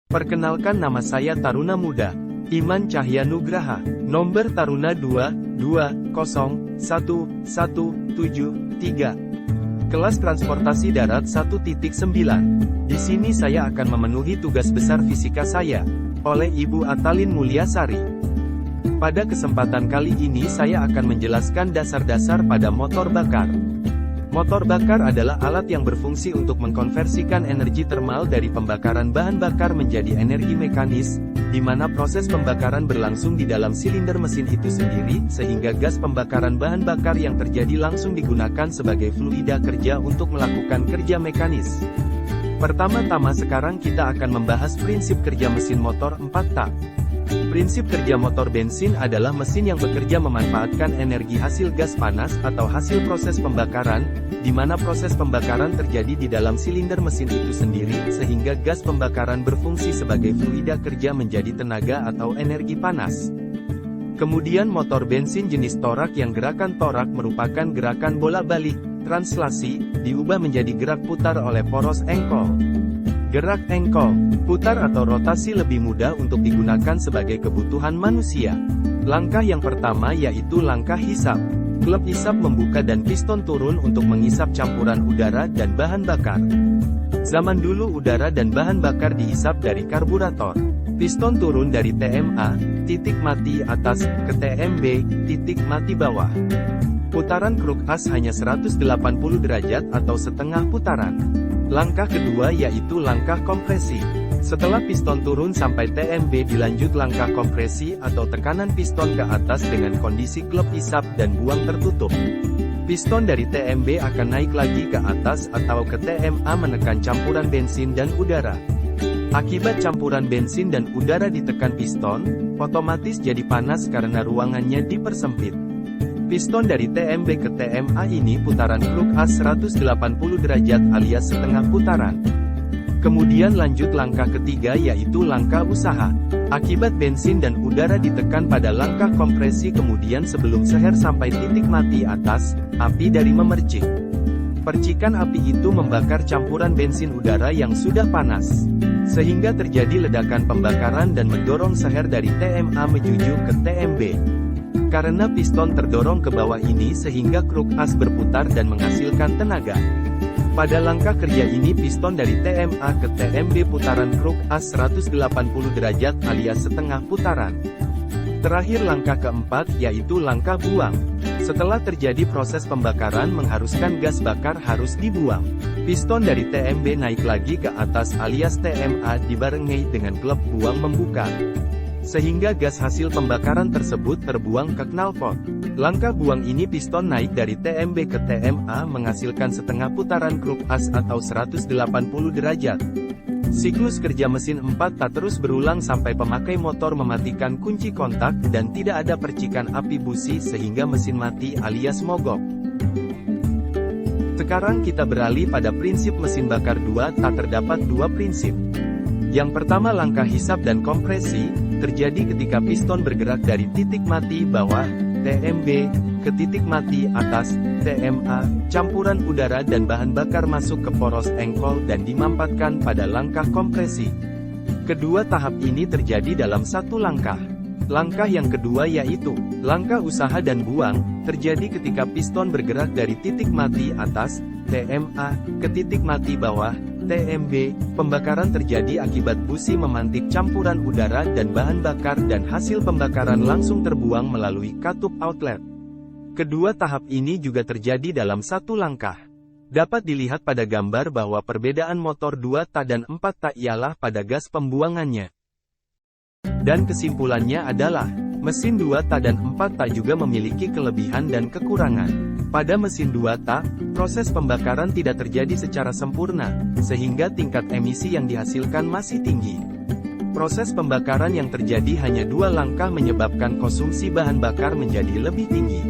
Perkenalkan, nama saya Taruna Muda Iman Cahya Nugraha, nomor Taruna 2201173, kelas transportasi darat 1.9. Di sini saya akan memenuhi tugas besar fisika saya, oleh Ibu Atalin Mulyasari. Pada kesempatan kali ini saya akan menjelaskan dasar-dasar pada motor bakar. Motor bakar adalah alat yang berfungsi untuk mengkonversikan energi termal dari pembakaran bahan bakar menjadi energi mekanis, di mana proses pembakaran berlangsung di dalam silinder mesin itu sendiri, sehingga gas pembakaran bahan bakar yang terjadi langsung digunakan sebagai fluida kerja untuk melakukan kerja mekanis. Pertama-tama sekarang kita akan membahas prinsip kerja mesin motor 4 tak. Prinsip kerja motor bensin adalah mesin yang bekerja memanfaatkan energi hasil gas panas atau hasil proses pembakaran, di mana proses pembakaran terjadi di dalam silinder mesin itu sendiri, sehingga gas pembakaran berfungsi sebagai fluida kerja menjadi tenaga atau energi panas. Kemudian motor bensin jenis torak yang gerakan torak merupakan gerakan bolak-balik, translasi, diubah menjadi gerak putar oleh poros engkol. Gerak engkol, putar atau rotasi lebih mudah untuk digunakan sebagai kebutuhan manusia. Langkah yang pertama yaitu langkah hisap. Klep hisap membuka dan piston turun untuk menghisap campuran udara dan bahan bakar. Zaman dulu udara dan bahan bakar dihisap dari karburator. Piston turun dari TMA, titik mati atas, ke TMB, titik mati bawah. Putaran kruk as hanya 180 derajat atau setengah putaran. Langkah kedua yaitu langkah kompresi. Setelah piston turun sampai TMB dilanjut langkah kompresi atau tekanan piston ke atas dengan kondisi klep hisap dan buang tertutup. Piston dari TMB akan naik lagi ke atas atau ke TMA menekan campuran bensin dan udara. Akibat campuran bensin dan udara ditekan piston, otomatis jadi panas karena ruangannya dipersempit. Piston dari TMB ke TMA ini putaran kruk as 180 derajat alias setengah putaran. Kemudian lanjut langkah ketiga yaitu langkah usaha. Akibat bensin dan udara ditekan pada langkah kompresi kemudian sebelum seher sampai titik mati atas, api dari memercik. Percikan api itu membakar campuran bensin udara yang sudah panas. Sehingga terjadi ledakan pembakaran dan mendorong seher dari TMA menuju ke TMB. Karena piston terdorong ke bawah ini sehingga kruk as berputar dan menghasilkan tenaga. Pada langkah kerja ini piston dari TMA ke TMB putaran kruk as 180 derajat alias setengah putaran. Terakhir langkah keempat yaitu langkah buang. Setelah terjadi proses pembakaran mengharuskan gas bakar harus dibuang. Piston dari TMB naik lagi ke atas alias TMA dibarengi dengan klep buang membuka. Sehingga gas hasil pembakaran tersebut terbuang ke knalpot. Langkah buang ini piston naik dari TMB ke TMA menghasilkan setengah putaran kruk as atau 180 derajat. Siklus kerja mesin 4 tak terus berulang sampai pemakai motor mematikan kunci kontak dan tidak ada percikan api busi sehingga mesin mati alias mogok. Sekarang kita beralih pada prinsip mesin bakar 2 tak. Terdapat dua prinsip. Yang pertama langkah hisap dan kompresi, terjadi ketika piston bergerak dari titik mati bawah, TMB, ke titik mati atas, TMA, campuran udara dan bahan bakar masuk ke poros engkol dan dimampatkan pada langkah kompresi. Kedua tahap ini terjadi dalam satu langkah. Langkah yang kedua yaitu, langkah usaha dan buang, terjadi ketika piston bergerak dari titik mati atas, TMA, ke titik mati bawah, TMB, pembakaran terjadi akibat busi memantik campuran udara dan bahan bakar dan hasil pembakaran langsung terbuang melalui katup outlet. Kedua tahap ini juga terjadi dalam satu langkah. Dapat dilihat pada gambar bahwa perbedaan motor 2 tak dan 4 tak ialah pada gas pembuangannya. Dan kesimpulannya adalah, mesin 2 tak dan 4 tak juga memiliki kelebihan dan kekurangan. Pada mesin 2 tak, proses pembakaran tidak terjadi secara sempurna, sehingga tingkat emisi yang dihasilkan masih tinggi. Proses pembakaran yang terjadi hanya 2 langkah menyebabkan konsumsi bahan bakar menjadi lebih tinggi.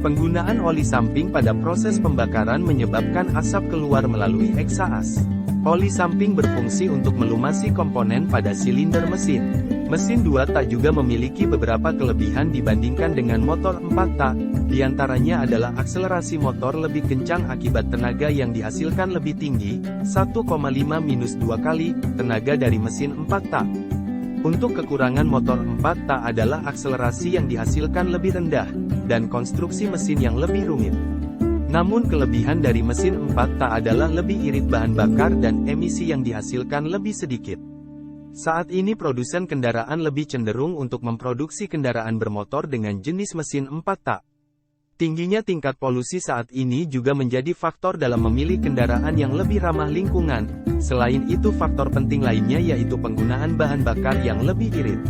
Penggunaan oli samping pada proses pembakaran menyebabkan asap keluar melalui eksaas. Oli samping berfungsi untuk melumasi komponen pada silinder mesin. Mesin 2 tak juga memiliki beberapa kelebihan dibandingkan dengan motor 4 tak, diantaranya adalah akselerasi motor lebih kencang akibat tenaga yang dihasilkan lebih tinggi, 1,5-2 kali tenaga dari mesin 4 tak. Untuk kekurangan motor 4 tak adalah akselerasi yang dihasilkan lebih rendah, dan konstruksi mesin yang lebih rumit. Namun kelebihan dari mesin 4 tak adalah lebih irit bahan bakar dan emisi yang dihasilkan lebih sedikit. Saat ini produsen kendaraan lebih cenderung untuk memproduksi kendaraan bermotor dengan jenis mesin 4 tak. Tingginya tingkat polusi saat ini juga menjadi faktor dalam memilih kendaraan yang lebih ramah lingkungan. Selain itu faktor penting lainnya yaitu penggunaan bahan bakar yang lebih irit.